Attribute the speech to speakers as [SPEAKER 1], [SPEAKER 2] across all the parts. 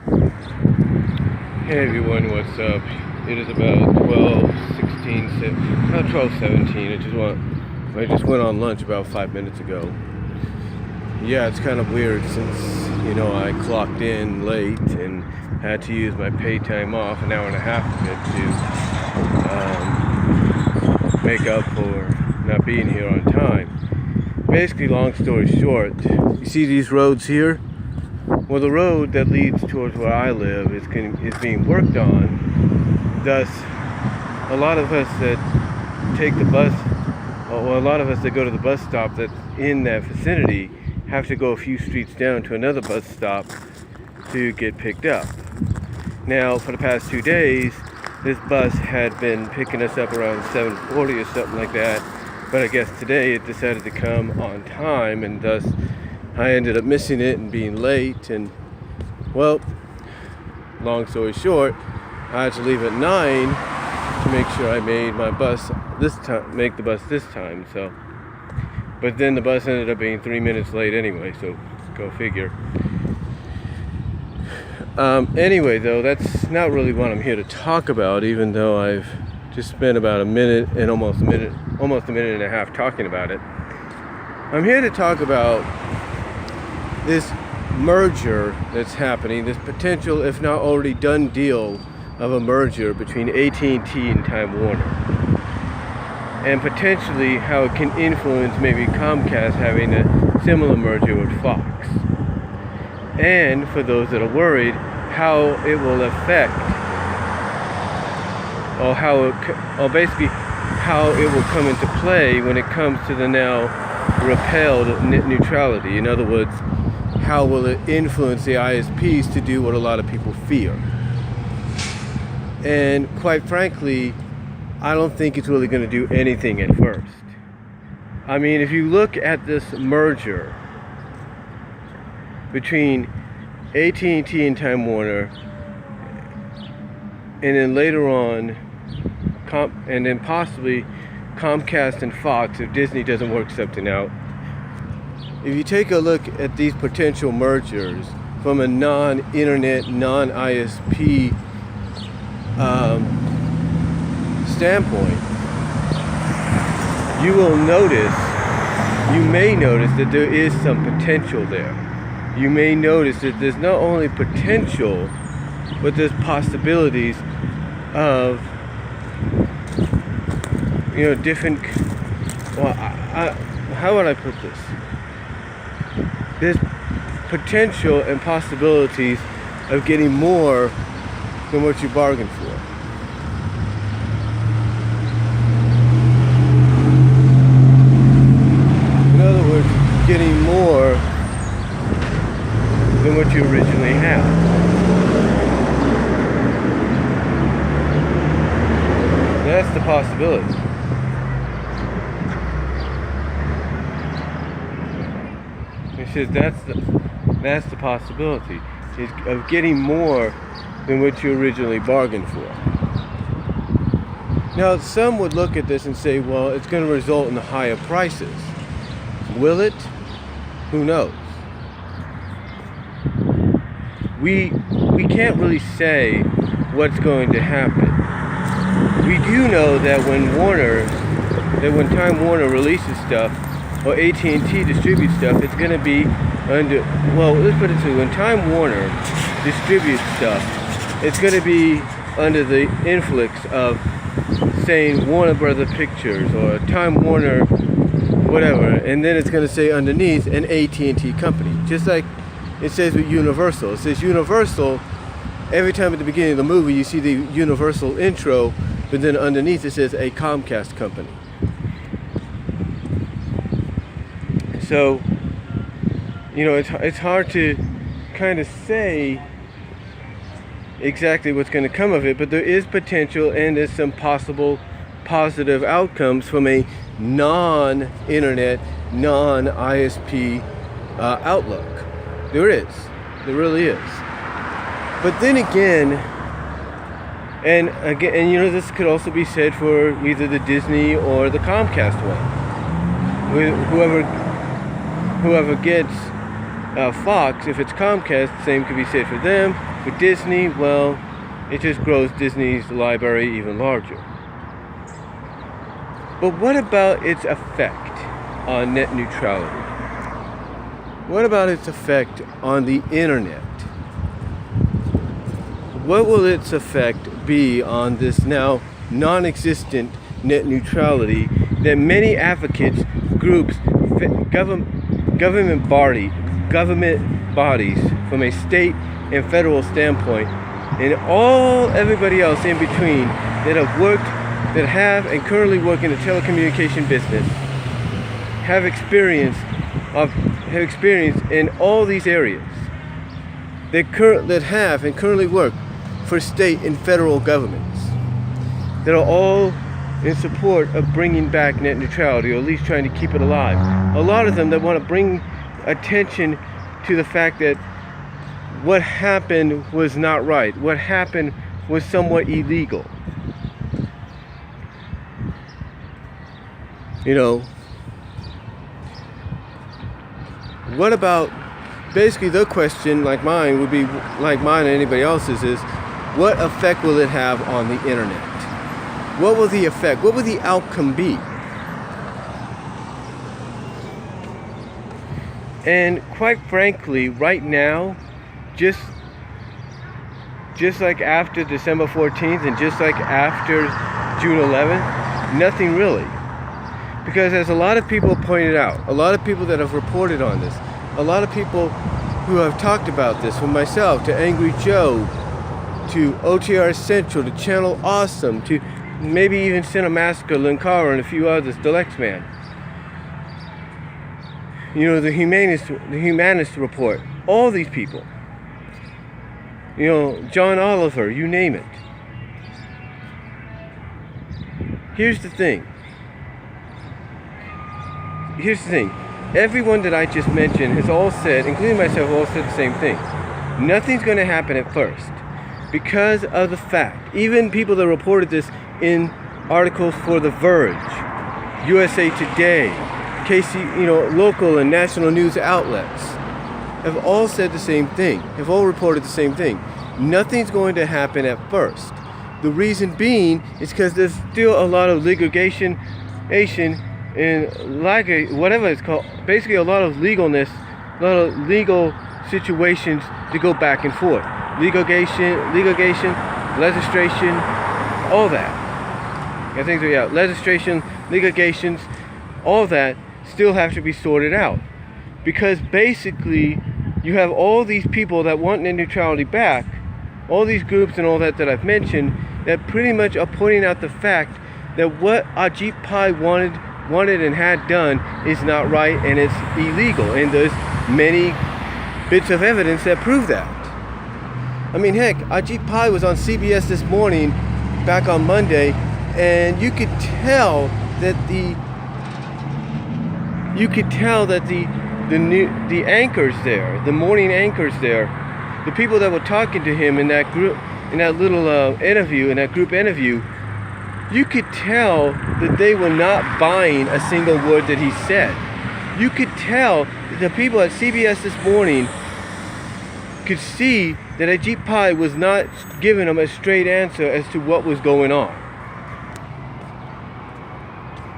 [SPEAKER 1] Hey everyone, what's up? It is about 12:16, about 12:17. I just went on lunch about 5 minutes ago. Yeah, it's kind of weird since, I clocked in late and had to use my paid time off, an hour and a half of it, to make up for not being here on time. Basically, long story short, you see these roads here? Well, the road that leads towards where I live is being worked on. Thus, a lot of us that take the bus, a lot of us that go to the bus stop that's in that vicinity have to go a few streets down to another bus stop to get picked up. Now, for the past 2 days, this bus had been picking us up around 7:40 or something like that, but I guess today it decided to come on time, and thus I ended up missing it and being late. And well, long story short, I had to leave at 9 to make sure I made my bus this time. So, but then the bus ended up being 3 minutes late anyway, so go figure. Anyway, though, that's not really what I'm here to talk about, even though I've just spent about almost a minute and a half talking about it. I'm here to talk about this merger that's happening, this potential, if not already done deal of a merger between AT&T and Time Warner, and potentially how it can influence maybe Comcast having a similar merger with Fox. And for those that are worried, how it will affect, or basically how it will come into play when it comes to the now repealed net neutrality. In other words, how will it influence the ISPs to do what a lot of people fear? And quite frankly, I don't think it's really going to do anything at first. I mean, if you look at this merger between AT&T and Time Warner, and then later on, and then possibly Comcast and Fox if Disney doesn't work something out. If you take a look at these potential mergers from a non-internet, non-ISP standpoint, you may notice that there is some potential there. You may notice that there's not only potential, but there's possibilities of, different, how would I put this? There's potential and possibilities of getting more than what you bargained for. In other words, getting more than what you originally had. That's the possibility. It says that's the possibility is of getting more than what you originally bargained for. Now, some would look at this and say, well, it's going to result in higher prices. Will it? Who knows? We can't really say what's going to happen. We do know that when Time Warner releases stuff, or AT&T distributes stuff, it's going to be under, let's put it this way, when Time Warner distributes stuff, it's going to be under the influx of saying Warner Brothers Pictures or Time Warner whatever, and then it's going to say underneath an AT&T company, just like it says with Universal. It says Universal. Every time at the beginning of the movie you see the Universal intro, but then underneath it says a Comcast company. So, it's hard to kind of say exactly what's going to come of it, but there is potential and there's some possible positive outcomes from a non-internet, non-ISP outlook. There really is. But then again, and this could also be said for either the Disney or the Comcast one. Whoever gets Fox, if it's Comcast, the same could be said for them. With Disney, well, it just grows Disney's library even larger. But what about its effect on net neutrality? What about its effect on the internet? What will its effect be on this now non-existent net neutrality that many advocates, groups, government bodies from a state and federal standpoint, and everybody else in between that have and currently work in the telecommunication business have experienced in all these areas that have and currently work for state and federal governments that are all in support of bringing back net neutrality, or at least trying to keep it alive. A lot of them that want to bring attention to the fact that what happened was not right. What happened was somewhat illegal. What about, basically the question, like mine would be, like mine and anybody else's, is what effect will it have on the internet? What will the effect, what will the outcome be? And quite frankly, right now, just like after December 14th and just like after June 11th, nothing really. Because as a lot of people pointed out, a lot of people that have reported on this, a lot of people who have talked about this, from myself to Angry Joe, to OTR Central, to Channel Awesome, to maybe even Cinemassacre, Linkara, and a few others, Deluxe Man. The Humanist Report, all these people. John Oliver, you name it. Here's the thing. Everyone that I just mentioned has all said, including myself, all said the same thing. Nothing's going to happen at first because of the fact, even people that reported this in articles for The Verge, USA Today, local and national news outlets, have all said the same thing, have all reported the same thing. Nothing's going to happen at first. The reason being is because there's still a lot of litigation and whatever it's called, basically a lot of legalness, a lot of legal situations to go back and forth. Litigation, legislation, all that. I think so, yeah. Legislation, litigations, all that still have to be sorted out. Because basically, you have all these people that want net neutrality back, all these groups and all that I've mentioned, that pretty much are pointing out the fact that what Ajit Pai wanted and had done is not right and it's illegal, and there's many bits of evidence that prove that. I mean, heck, Ajit Pai was on CBS this morning, back on Monday, and you could tell that the anchors there, the morning anchors there, the people that were talking to him in that group, in that little interview, in that group interview, you could tell that they were not buying a single word that he said. You could tell that the people at CBS this morning could see that Ajit Pai was not giving them a straight answer as to what was going on.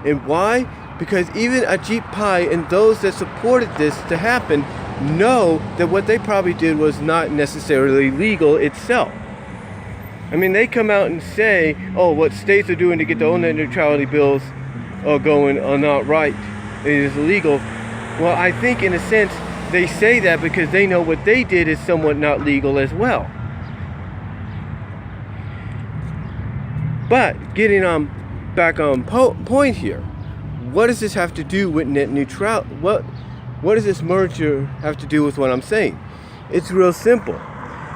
[SPEAKER 1] And why? Because even Ajit Pai and those that supported this to happen know that what they probably did was not necessarily legal itself. I mean, they come out and say, oh, what states are doing to get their own net neutrality bills going are not right. It is illegal. Well, I think in a sense they say that because they know what they did is somewhat not legal as well. But getting back on point here, what does this have to do with net neutrality? What does this merger have to do with what I'm saying? It's real simple.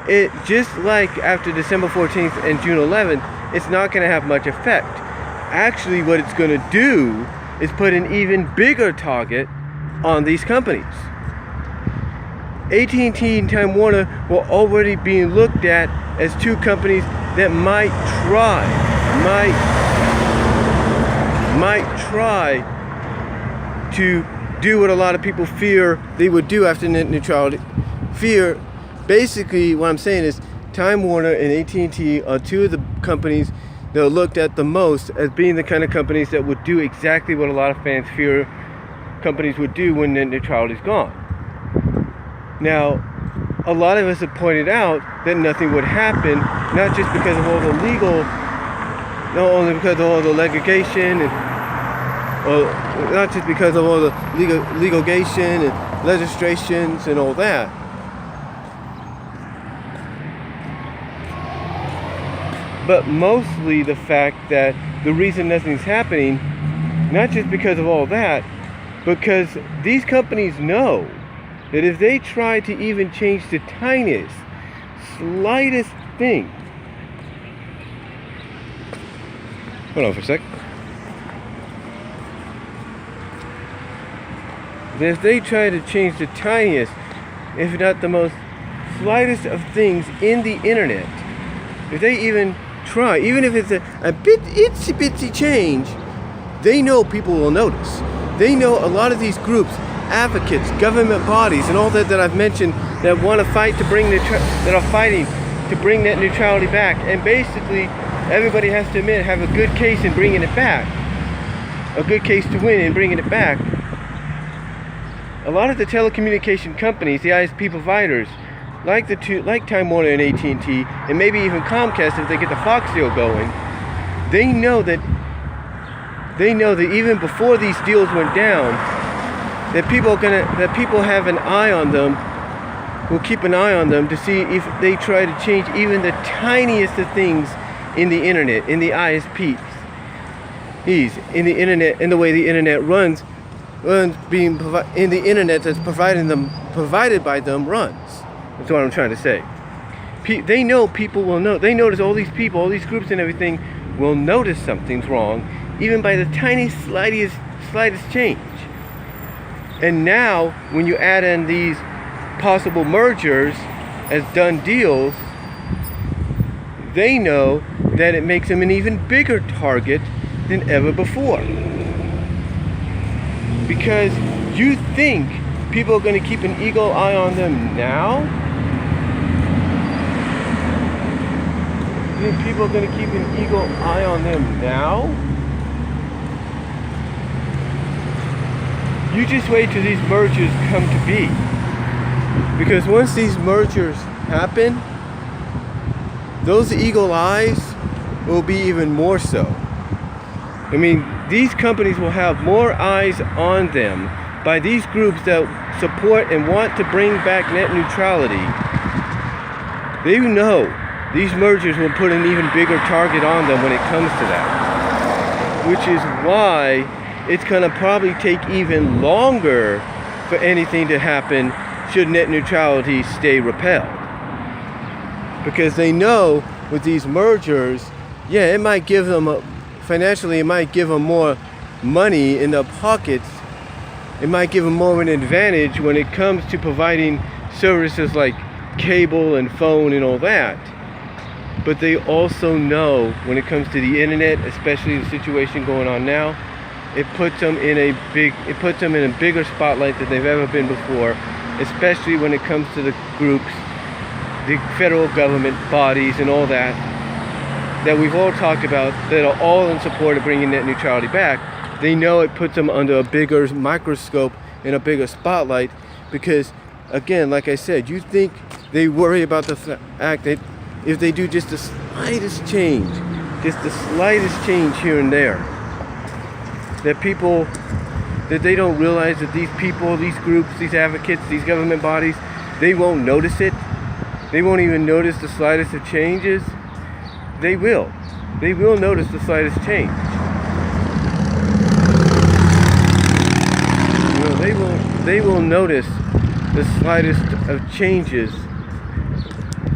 [SPEAKER 1] It just like after December 14th and June 11th, it's not going to have much effect. Actually, what it's going to do is put an even bigger target on these companies. AT&T and Time Warner were already being looked at as two companies that might try to do what a lot of people fear they would do after net neutrality. Basically, what I'm saying is Time Warner and AT&T are two of the companies that are looked at the most as being the kind of companies that would do exactly what a lot of fans fear companies would do when net neutrality is gone. Now, a lot of us have pointed out that nothing would happen, not just because of all the legal, not only because of all the legislation, or not just because of all the legislation and legislations and all that, but mostly the fact that the reason nothing's happening, not just because of all that, because these companies know that if they try to even change the tiniest, slightest thing, hold on for a sec. If they try to change the tiniest, if not the most slightest of things in the internet, if they even try, even if it's a bit itsy bitsy change, they know people will notice. They know a lot of these groups, advocates, government bodies, and all that I've mentioned that want to fight to bring that are fighting to bring net neutrality back, and basically everybody has to admit have a good case in bringing it back, a good case to win in bringing it back. A lot of the telecommunication companies, the ISP providers, like Time Warner and AT&T, and maybe even Comcast if they get the Fox deal going, they know that even before these deals went down, that people have an eye on them, will keep an eye on them to see if they try to change even the tiniest of things in the internet, in the ISPs, in the internet, in the way the internet runs being in the internet that's provided by them runs. That's what I'm trying to say. They know people will know. They notice all these people, all these groups and everything will notice something's wrong, even by the tiniest, slightest change. And now, when you add in these possible mergers as done deals, they know that it makes them an even bigger target than ever before. Because you think people are going to keep an eagle eye on them now? You think people are going to keep an eagle eye on them now? You just wait till these mergers come to be. Because once these mergers happen, those eagle eyes will be even more so. I mean, these companies will have more eyes on them by these groups that support and want to bring back net neutrality. They know these mergers will put an even bigger target on them when it comes to that. Which is why it's going to probably take even longer for anything to happen should net neutrality stay repelled. Because they know with these mergers, yeah, it might give them financially, it might give them more money in their pockets. It might give them more of an advantage when it comes to providing services like cable and phone and all that. But they also know when it comes to the internet, especially the situation going on now, it puts them in a bigger spotlight than they've ever been before, especially when it comes to the groups, the federal government bodies and all that we've all talked about, that are all in support of bringing net neutrality back. They know it puts them under a bigger microscope and a bigger spotlight because, again, like I said, you think they worry about the fact that if they do just the slightest change here and there, that they don't realize that these people, these groups, these advocates, these government bodies, they won't notice it. They won't even notice the slightest of changes. They will. They will notice the slightest change. You know, they will notice the slightest of changes,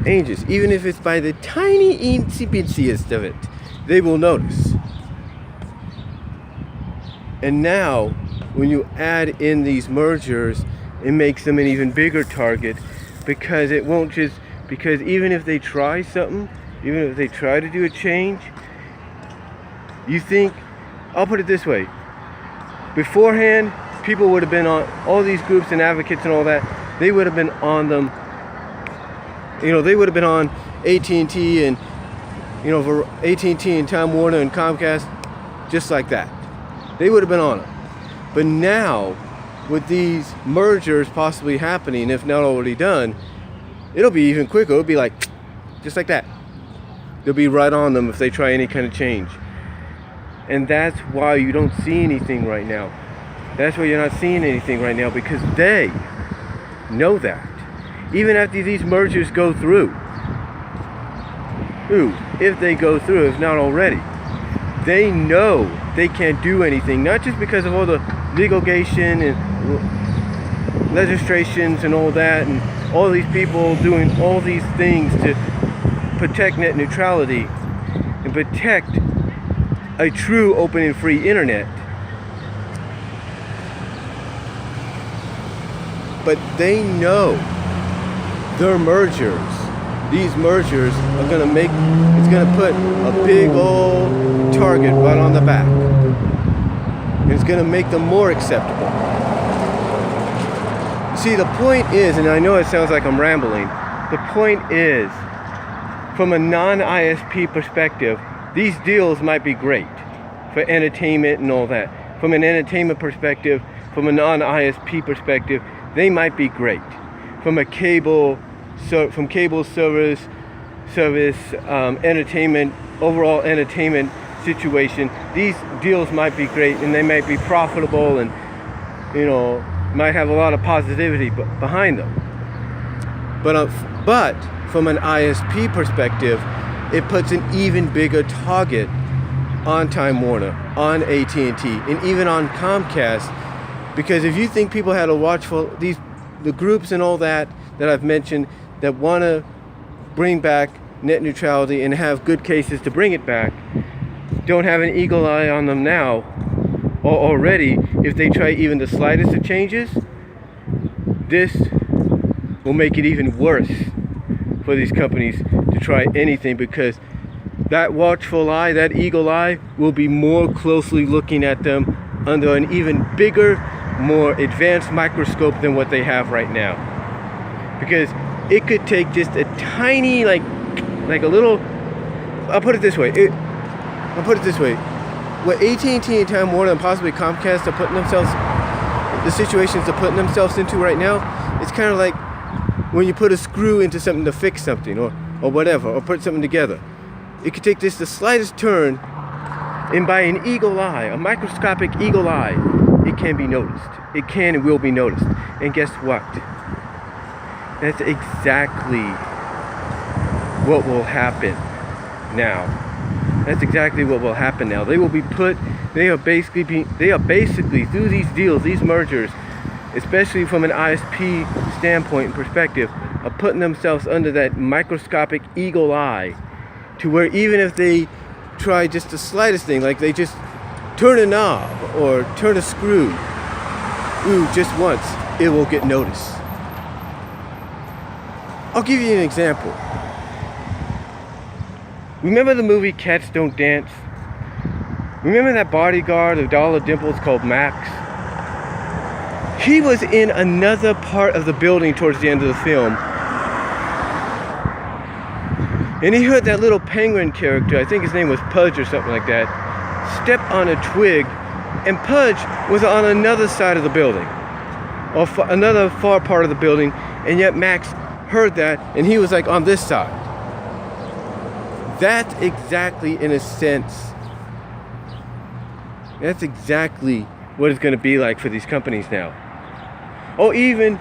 [SPEAKER 1] even if it's by the tiny itsy bitsiest of it. They will notice. And now, when you add in these mergers, it makes them an even bigger target because even if they try something, even if they try to do a change, you think, I'll put it this way, beforehand, people would have been on, all these groups and advocates and all that, they would have been on them They would have been on AT&T and AT&T and Time Warner and Comcast, just like that. They would have been on it. But now, with these mergers possibly happening, if not already done, it'll be even quicker. It'll be like, just like that. They'll be right on them if they try any kind of change. And that's why you don't see anything right now. That's why you're not seeing anything right now, because they know that. Even after these mergers go through, if they go through, if not already, they know they can't do anything, not just because of all the litigation and legislations and all that, and all these people doing all these things to protect net neutrality and protect a true open and free internet. But they know their mergers, these mergers are going to make, it's going to put a big old target right on the back. And it's going to make them more acceptable. See, the point is, and I know it sounds like I'm rambling, the point is, from a non-ISP perspective, these deals might be great for entertainment and all that. From an entertainment perspective, from a non-ISP perspective, they might be great. From a cable service, entertainment, overall entertainment situation, these deals might be great and they might be profitable and, might have a lot of positivity behind them. But from an ISP perspective, it puts an even bigger target on Time Warner, on AT&T, and even on Comcast. Because if you think people had to watch for the groups and all that I've mentioned that want to bring back net neutrality and have good cases to bring it back, don't have an eagle eye on them now, or already, if they try even the slightest of changes, this will make it even worse for these companies to try anything, because that watchful eye, that eagle eye, will be more closely looking at them under an even bigger, more advanced microscope than what they have right now. Because it could take just a tiny, like a little, I'll put it this way, what AT&T and Time Warner and possibly Comcast are putting themselves, the situations they're putting themselves into right now, it's kind of like when you put a screw into something to fix something or whatever, or put something together. It could take just the slightest turn, and by an eagle eye, a microscopic eagle eye, it can be noticed. It can and will be noticed. And guess what? That's exactly what will happen now. That's exactly what will happen now. They are basically through these deals, these mergers, especially from an ISP standpoint and perspective, are putting themselves under that microscopic eagle eye, to where even if they try just the slightest thing, like they just turn a knob or turn a screw, just once, it will get noticed. I'll give you an example. Remember the movie Cats Don't Dance? Remember that bodyguard of Dollar Dimples called Max? He was in another part of the building towards the end of the film, and he heard that little penguin character, I think his name was Pudge or something like that, step on a twig, and Pudge was on another side of the building, or another far part of the building, and yet Max heard that, and he was like on this side. That's exactly, in a sense, that's exactly what it's going to be like for these companies now. Or even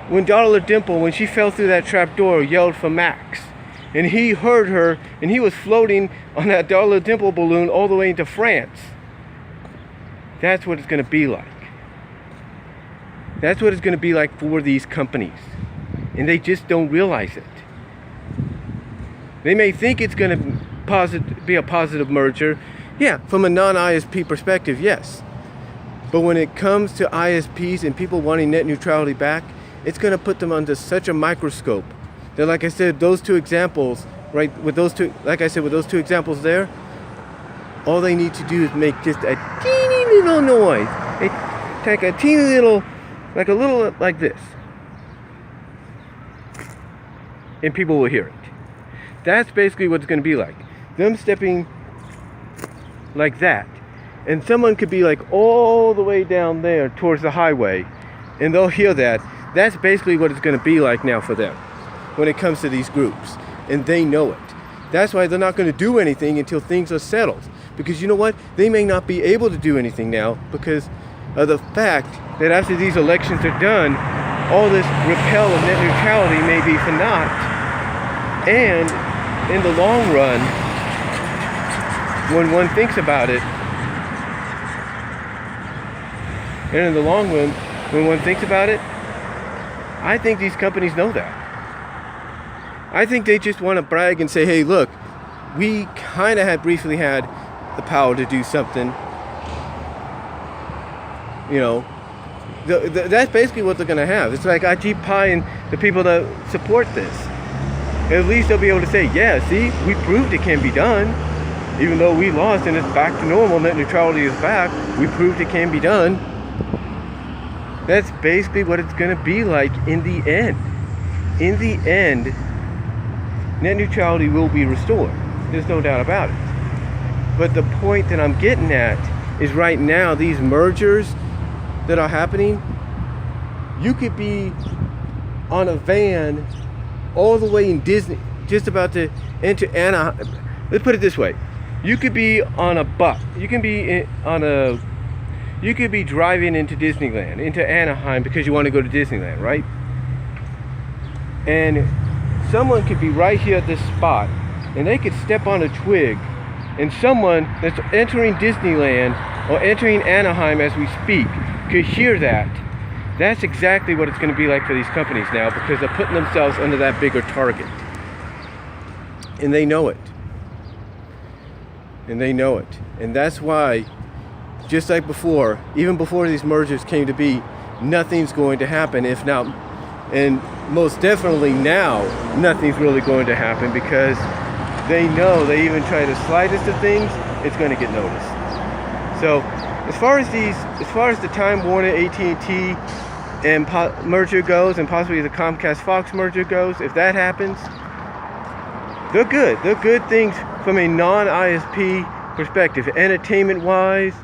[SPEAKER 1] when Dollar Dimple, when she fell through that trap door, yelled for Max, and he heard her, and he was floating on that Dollar Dimple balloon all the way into France. That's what it's going to be like. That's what it's going to be like for these companies. And they just don't realize it. They may think it's going to be a positive merger. Yeah, from a non-ISP perspective, yes. But when it comes to ISPs and people wanting net neutrality back, it's going to put them under such a microscope that, like I said, those two examples, right, with those two examples there, all they need to do is make just a teeny little noise. Take a teeny little, like this. and people will hear it. That's basically what it's going to be like. Them stepping like that. And someone could be like all the way down there towards the highway, and they'll hear that. That's basically what it's going to be like now for them when it comes to these groups. And they know it. That's why they're not going to do anything until things are settled. Because you know what? They may not be able to do anything now because of the fact that after these elections are done, all this repeal of net neutrality may be for naught. And in the long run, when one thinks about it, I think these companies know that. I think they just want to brag and say, hey, look, we kind of briefly had the power to do something. You know, that's basically what they're going to have. It's like ISP and the people that support this. At least they'll be able to say, yeah, see, we proved it can be done. Even though we lost and it's back to normal, net neutrality is back, we proved it can be done. That's basically what it's going to be like in the end. In the end, net neutrality will be restored. There's no doubt about it. But the point that I'm getting at is right now, these mergers that are happening, you could be on a van all the way in Disney, just about to enter Anaheim. Let's put it this way. You could be on a bus. You could be driving into Disneyland, into Anaheim, because you want to go to Disneyland, right? And someone could be right here at this spot, and they could step on a twig, and someone that's entering Disneyland or entering Anaheim as we speak could hear that. That's exactly what it's going to be like for these companies now, because they're putting themselves under that bigger target. And they know it. And they know it. And that's why, just like before, even before these mergers came to be, nothing's going to happen. If not, and most definitely now, nothing's really going to happen, because they know they even try the slightest of things, it's going to get noticed. So as far as the Time Warner AT&T and merger goes, and possibly the Comcast Fox merger goes, if that happens, they're good. They're good things from a non-ISP perspective, entertainment-wise,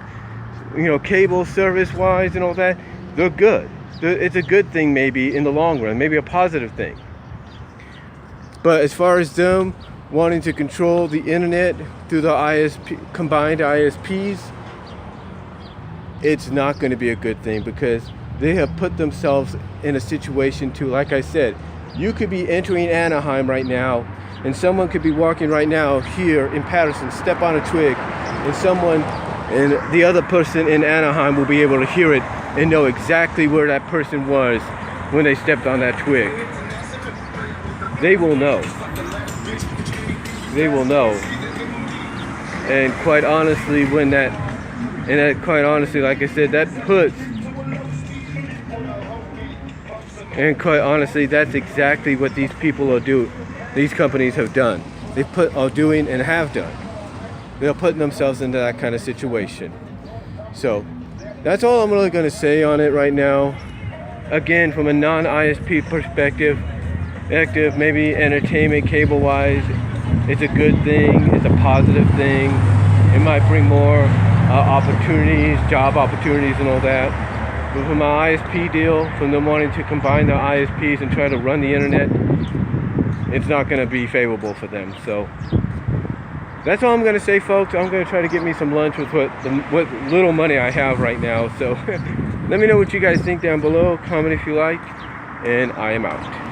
[SPEAKER 1] you know, cable service-wise, and all that. They're good. It's a good thing, maybe in the long run, maybe a positive thing. But as far as them wanting to control the internet through the combined ISPs, it's not going to be a good thing, because they have put themselves in a situation to, like I said, you could be entering Anaheim right now, and someone could be walking right now here in Patterson, step on a twig, and the other person in Anaheim will be able to hear it and know exactly where that person was when they stepped on that twig. They will know. They will know. And quite honestly, quite honestly, like I said, that's exactly what these people are doing. These companies have done. Are doing and have done. They're putting themselves into that kind of situation. So that's all I'm really going to say on it right now. Again, from a non-ISP perspective, maybe entertainment cable-wise, it's a good thing. It's a positive thing. It might bring more opportunities, job opportunities, and all that. But from my ISP deal, from them wanting to combine the ISPs and try to run the internet, it's not going to be favorable for them. So that's all I'm going to say, folks. I'm going to try to get me some lunch with what little money I have right now. So let me know what you guys think down below. Comment if you like. And I am out.